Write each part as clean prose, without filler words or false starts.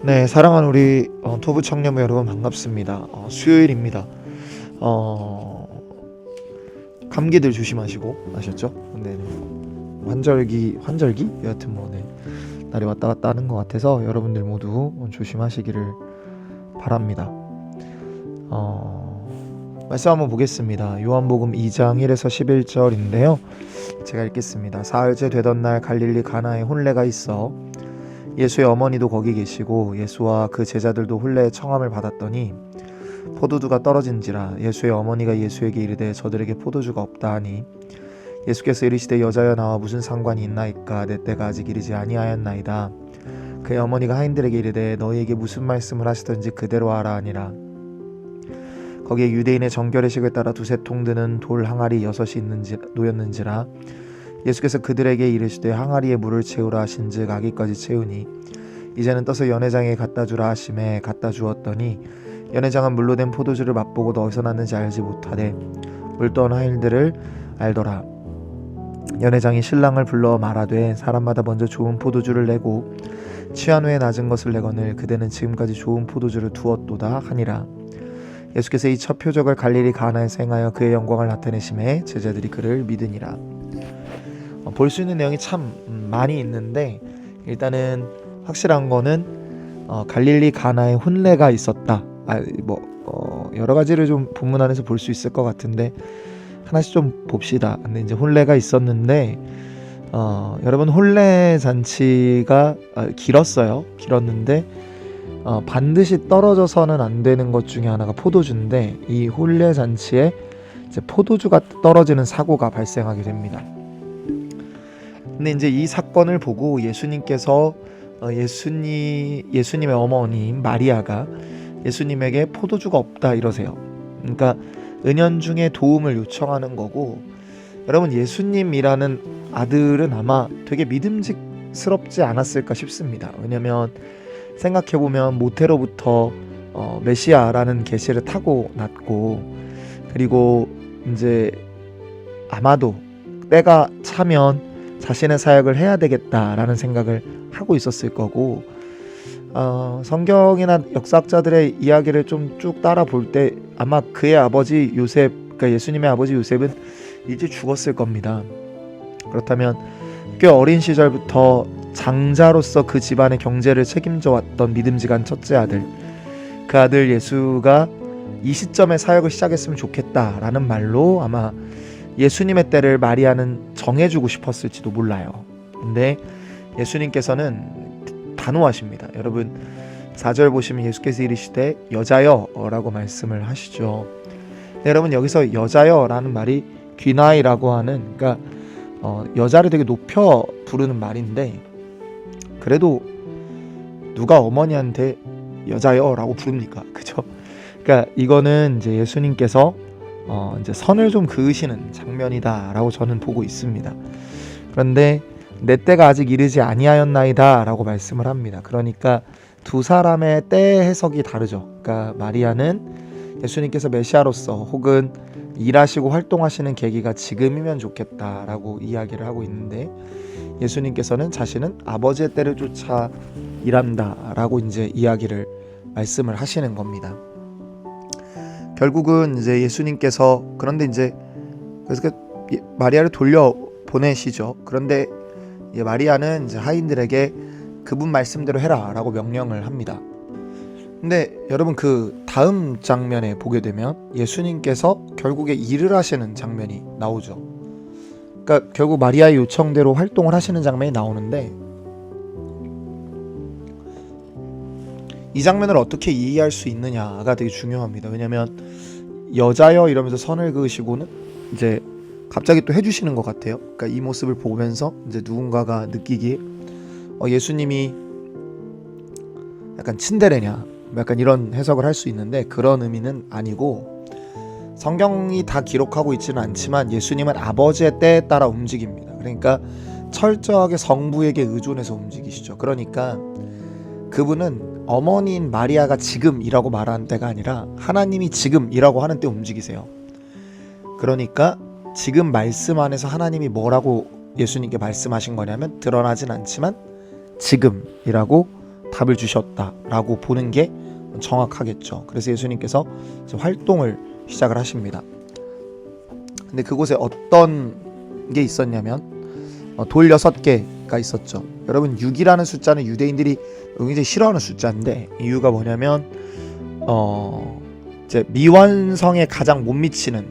네, 사랑하는 우리 토부 청년부 여러분 반갑습니다. 수요일입니다. 감기들 조심하시고 아셨죠? 네, 환절기 여하튼 네, 날이 왔다 갔다 하는 것 같아서 여러분들 모두 조심하시기를 바랍니다. 말씀 한번 보겠습니다. 요한복음 2장 1에서 11절인데요. 제가 읽겠습니다. 사흘째 되던 날 갈릴리 가나에 혼례가 있어 예수의 어머니도 거기 계시고 예수와 그 제자들도 혼례의 청함을 받았더니 포도주가 떨어진지라 예수의 어머니가 예수에게 이르되 저들에게 포도주가 없다 하니 예수께서 이르시되 여자여 나와 무슨 상관이 있나이까 내 때가 아직 이르지 아니하였나이다. 그의 어머니가 하인들에게 이르되 너희에게 무슨 말씀을 하시든지 그대로 하라 하니라. 거기에 유대인의 정결의식을 따라 두세 통 드는 돌 항아리 6이 놓였는지라. 예수께서 그들에게 이르시되 항아리에 물을 채우라 하신즉 아기까지 채우니 이제는 떠서 연회장에 갖다 주라 하심에 갖다 주었더니 연회장은 물로 된 포도주를 맛보고도 어디서 났는지 알지 못하되 물떠온 하인들을 알더라. 연회장이 신랑을 불러 말하되 사람마다 먼저 좋은 포도주를 내고 취한 후에 낮은 것을 내거늘 그대는 지금까지 좋은 포도주를 두었도다 하니라. 예수께서 이 첫 표적을 갈릴리 가나에서 행하여 그의 영광을 나타내심에 제자들이 그를 믿으니라. 볼 수 있는 내용이 참 많이 있는데 일단은 확실한 거는 갈릴리 가나에 혼례가 있었다. 여러 가지를 좀 본문 안에서 볼 수 있을 것 같은데 하나씩 좀 봅시다. 근데 이제 혼례가 있었는데 여러분 혼례 잔치가 길었는데 반드시 떨어져서는 안 되는 것 중에 하나가 포도주인데 이 혼례 잔치에 이제 포도주가 떨어지는 사고가 발생하게 됩니다. 근데 이제 이 사건을 보고 예수님께서 예수님의 어머니 마리아가 예수님에게 포도주가 없다 이러세요. 그러니까 은연중에 도움을 요청하는 거고, 여러분 예수님이라는 아들은 아마 되게 믿음직스럽지 않았을까 싶습니다. 왜냐면 생각해보면 모태로부터 메시아라는 계시를 타고 났고, 그리고 이제 아마도 때가 차면 자신의 사역을 해야 되겠다라는 생각을 하고 있었을 거고, 성경이나 역사학자들의 이야기를 좀 쭉 따라 볼 때 아마 그의 아버지 요셉, 그러니까 예수님의 아버지 요셉은 일찍 죽었을 겁니다. 그렇다면 꽤 어린 시절부터 장자로서 그 집안의 경제를 책임져 왔던 믿음직한 첫째 아들, 그 아들 예수가 이 시점에 사역을 시작했으면 좋겠다라는 말로 아마 예수님의 때를 마리아는 정해주고 싶었을지도 몰라요. 근데 예수님께서는 단호하십니다. 여러분 4절 보시면 예수께서 이르시되 여자여 라고 말씀을 하시죠. 여러분 여기서 여자여 라는 말이 귀나이라고 하는, 그러니까 여자를 되게 높여 부르는 말인데, 그래도 누가 어머니한테 여자여 라고 부릅니까? 그죠? 그러니까 이거는 이제 예수님께서 이제 선을 좀 그으시는 장면이다라고 저는 보고 있습니다. 그런데 내 때가 아직 이르지 아니하였나이다 라고 말씀을 합니다. 그러니까 두 사람의 때 해석이 다르죠. 그러니까 마리아는 예수님께서 메시아로서 혹은 일하시고 활동하시는 계기가 지금이면 좋겠다라고 이야기를 하고 있는데, 예수님께서는 자신은 아버지의 때를 쫓아 일한다라고 이제 이야기를 말씀을 하시는 겁니다. 결국은 이제 예수님께서 그런데 이제 그래서 마리아를 돌려 보내시죠. 그런데 마리아는 이제 하인들에게 그분 말씀대로 해라라고 명령을 합니다. 근데 여러분 그 다음 장면에 보게 되면 예수님께서 결국에 일을 하시는 장면이 나오죠. 그러니까 결국 마리아의 요청대로 활동을 하시는 장면이 나오는데, 이 장면을 어떻게 이해할 수 있느냐가 되게 중요합니다. 왜냐면 여자여 이러면서 선을 그으시고는 이제 갑자기 또 해주시는 것 같아요. 그러니까 이 모습을 보면서 이제 누군가가 느끼기에 예수님이 약간 친데레냐, 약간 이런 해석을 할 수 있는데 그런 의미는 아니고, 성경이 다 기록하고 있지는 않지만 예수님은 아버지의 때에 따라 움직입니다. 그러니까 철저하게 성부에게 의존해서 움직이시죠. 그러니까 그분은 어머니인 마리아가 지금이라고 말하는 때가 아니라 하나님이 지금이라고 하는 때 움직이세요. 그러니까 지금 말씀 안에서 하나님이 뭐라고 예수님께 말씀하신 거냐면 드러나진 않지만 지금이라고 답을 주셨다라고 보는 게 정확하겠죠. 그래서 예수님께서 활동을 시작을 하십니다. 근데 그곳에 어떤 게 있었냐면 돌 6개가 있었죠. 여러분 6이라는 숫자는 유대인들이 굉장히 싫어하는 숫자인데 이유가 뭐냐면 이제 미완성에 가장 못 미치는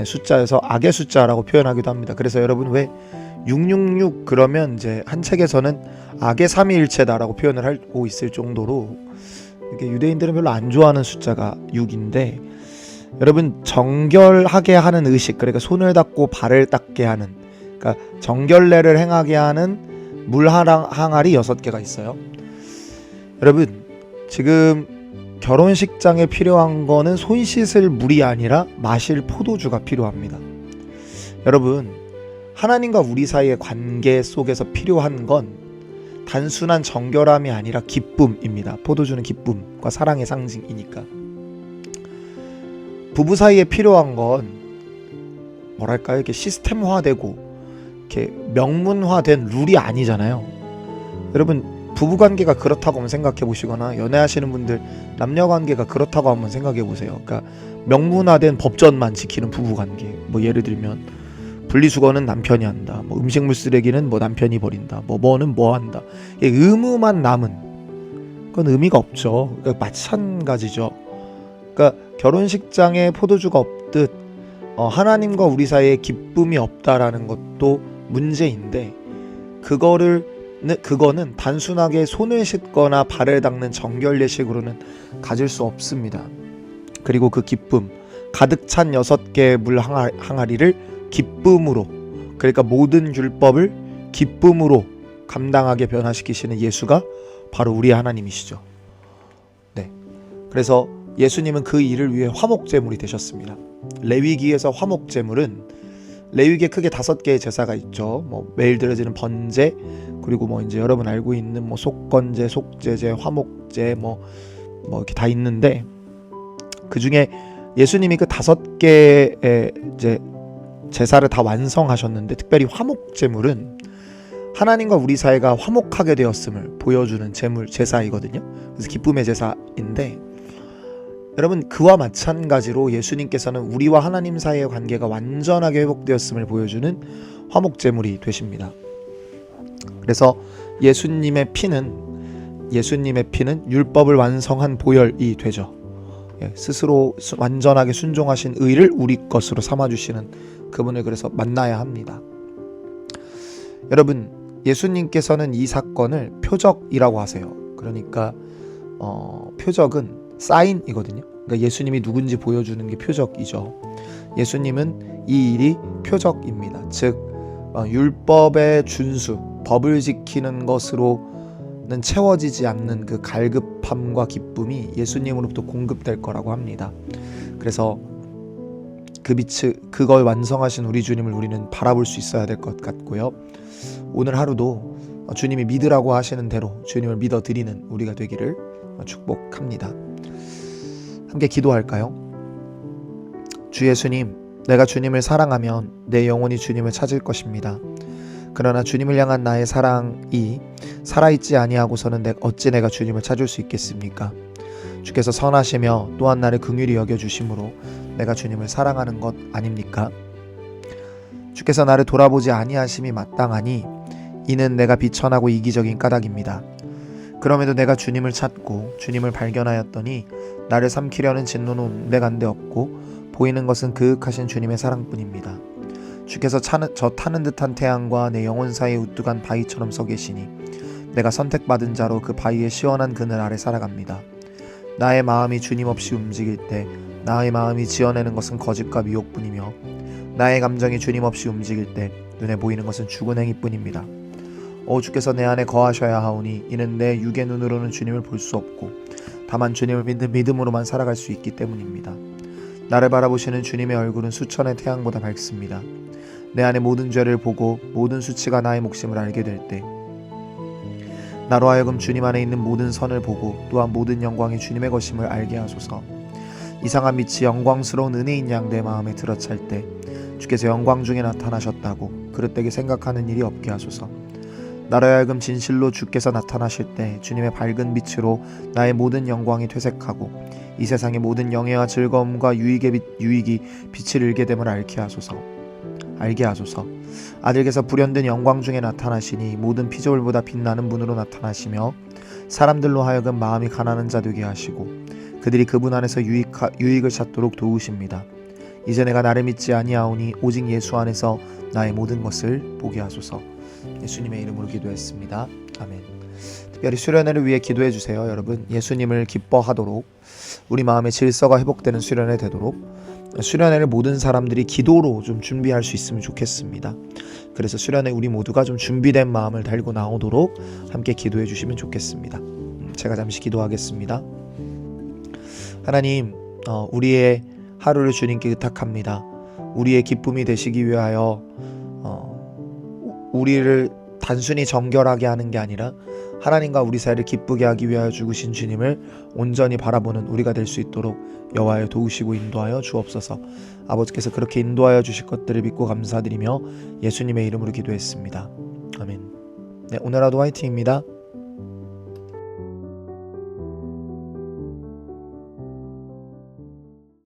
숫자여서 악의 숫자라고 표현하기도 합니다. 그래서 여러분 왜 666 그러면 이제 한 책에서는 악의 삼위일체다라고 표현을 하고 있을 정도로 이게 유대인들은 별로 안 좋아하는 숫자가 6인데 여러분 정결하게 하는 의식, 그러니까 손을 닦고 발을 닦게 하는, 그러니까 정결례를 행하게 하는 물 항아리 6개가 있어요. 여러분 지금 결혼식장에 필요한 거는 손 씻을 물이 아니라 마실 포도주가 필요합니다. 여러분 하나님과 우리 사이의 관계 속에서 필요한 건 단순한 정결함이 아니라 기쁨입니다. 포도주는 기쁨과 사랑의 상징이니까. 부부 사이에 필요한 건 뭐랄까요? 이렇게 시스템화되고 이렇게 명문화된 룰이 아니잖아요. 여러분 부부관계가 그렇다고 한번 생각해 보시거나 연애하시는 분들 남녀관계가 그렇다고 한번 생각해 보세요. 그러니까 명문화된 법전만 지키는 부부관계. 뭐 예를 들면 분리수거는 남편이 한다. 뭐 음식물 쓰레기는 뭐 남편이 버린다. 뭐는 뭐 한다. 의무만 남은 그건 의미가 없죠. 그러니까 마찬가지죠. 그러니까 결혼식장에 포도주가 없듯 하나님과 우리 사이에 기쁨이 없다라는 것도 문제인데 그거는 단순하게 손을 씻거나 발을 닦는 정결례식으로는 가질 수 없습니다. 그리고 그 기쁨, 가득 찬 6개의 물 항아리를 기쁨으로, 그러니까 모든 율법을 기쁨으로 감당하게 변화시키시는 예수가 바로 우리 하나님이시죠. 네. 그래서 예수님은 그 일을 위해 화목제물이 되셨습니다. 레위기에서 화목제물은 레위기에 크게 5개의 제사가 있죠. 뭐 매일 드려지는 번제, 그리고 뭐 이제 여러분 알고 있는 뭐 속건제, 속제제, 화목제 뭐 이렇게 다 있는데 그 중에 예수님이 그 5개의 이제 제사를 다 완성하셨는데 특별히 화목제물은 하나님과 우리 사이가 화목하게 되었음을 보여주는 제사이거든요. 그래서 기쁨의 제사인데 여러분 그와 마찬가지로 예수님께서는 우리와 하나님 사이의 관계가 완전하게 회복되었음을 보여주는 화목제물이 되십니다. 그래서 예수님의 피는 율법을 완성한 보혈이 되죠. 스스로 완전하게 순종하신 의를 우리 것으로 삼아주시는 그분을 그래서 만나야 합니다. 여러분 예수님께서는 이 사건을 표적이라고 하세요. 그러니까 표적은 사인이거든요. 그러니까 예수님이 누군지 보여주는 게 표적이죠. 예수님은 이 일이 표적입니다. 즉 율법의 준수, 법을 지키는 것으로는 채워지지 않는 그 갈급함과 기쁨이 예수님으로부터 공급될 거라고 합니다. 그래서 그걸 완성하신 우리 주님을 우리는 바라볼 수 있어야 될 것 같고요. 오늘 하루도 주님이 믿으라고 하시는 대로 주님을 믿어드리는 우리가 되기를 축복합니다. 함께 기도할까요? 주 예수님, 내가 주님을 사랑하면 내 영혼이 주님을 찾을 것입니다. 그러나 주님을 향한 나의 사랑이 살아있지 아니하고서는 어찌 내가 주님을 찾을 수 있겠습니까? 주께서 선하시며 또한 나를 긍휼히 여겨주심으로 내가 주님을 사랑하는 것 아닙니까? 주께서 나를 돌아보지 아니하심이 마땅하니 이는 내가 비천하고 이기적인 까닭입니다. 그럼에도 내가 주님을 찾고 주님을 발견하였더니 나를 삼키려는 진노는 온데간데 없고 보이는 것은 그윽하신 주님의 사랑뿐입니다. 주께서 저 타는 듯한 태양과 내 영혼 사이에 우뚝한 바위처럼 서 계시니 내가 선택받은 자로 그 바위의 시원한 그늘 아래 살아갑니다. 나의 마음이 주님 없이 움직일 때 나의 마음이 지어내는 것은 거짓과 미혹뿐이며 나의 감정이 주님 없이 움직일 때 눈에 보이는 것은 죽은 행위뿐입니다. 주께서 내 안에 거하셔야 하오니 이는 내 육의 눈으로는 주님을 볼 수 없고 다만 주님을 믿는 믿음으로만 살아갈 수 있기 때문입니다. 나를 바라보시는 주님의 얼굴은 수천의 태양보다 밝습니다. 내 안의 모든 죄를 보고 모든 수치가 나의 몫임을 알게 될 때 나로 하여금 주님 안에 있는 모든 선을 보고 또한 모든 영광이 주님의 것임을 알게 하소서. 이상한 빛이 영광스러운 은혜인 양 내 마음에 들어찰 때 주께서 영광 중에 나타나셨다고 그릇되게 생각하는 일이 없게 하소서. 나로 하여금 진실로 주께서 나타나실 때 주님의 밝은 빛으로 나의 모든 영광이 퇴색하고 이 세상의 모든 영예와 즐거움과 유익이 빛을 잃게 됨을 알게 하소서. 아들께서 불현듯 영광 중에 나타나시니 모든 피조물보다 빛나는 분으로 나타나시며 사람들로 하여금 마음이 가난한 자 되게 하시고 그들이 그분 안에서 유익을 찾도록 도우십니다. 이제 내가 나를 믿지 아니하오니 오직 예수 안에서 나의 모든 것을 보게 하소서. 예수님의 이름으로 기도했습니다. 아멘. 특별히 수련회를 위해 기도해 주세요. 여러분, 예수님을 기뻐하도록 우리 마음의 질서가 회복되는 수련회 되도록 수련회를 모든 사람들이 기도로 좀 준비할 수 있으면 좋겠습니다. 그래서 수련회 우리 모두가 좀 준비된 마음을 달고 나오도록 함께 기도해 주시면 좋겠습니다. 제가 잠시 기도하겠습니다. 하나님, 우리의 하루를 주님께 의탁합니다. 우리의 기쁨이 되시기 위하여 우리를 단순히 정결하게 하는 게 아니라 하나님과 우리 사이를 기쁘게 하기 위하여 죽으신 주님을 온전히 바라보는 우리가 될 수 있도록 여호와여 도우시고 인도하여 주옵소서. 아버지께서 그렇게 인도하여 주실 것들을 믿고 감사드리며 예수님의 이름으로 기도했습니다. 아멘. 네, 오늘 하루 화이팅입니다.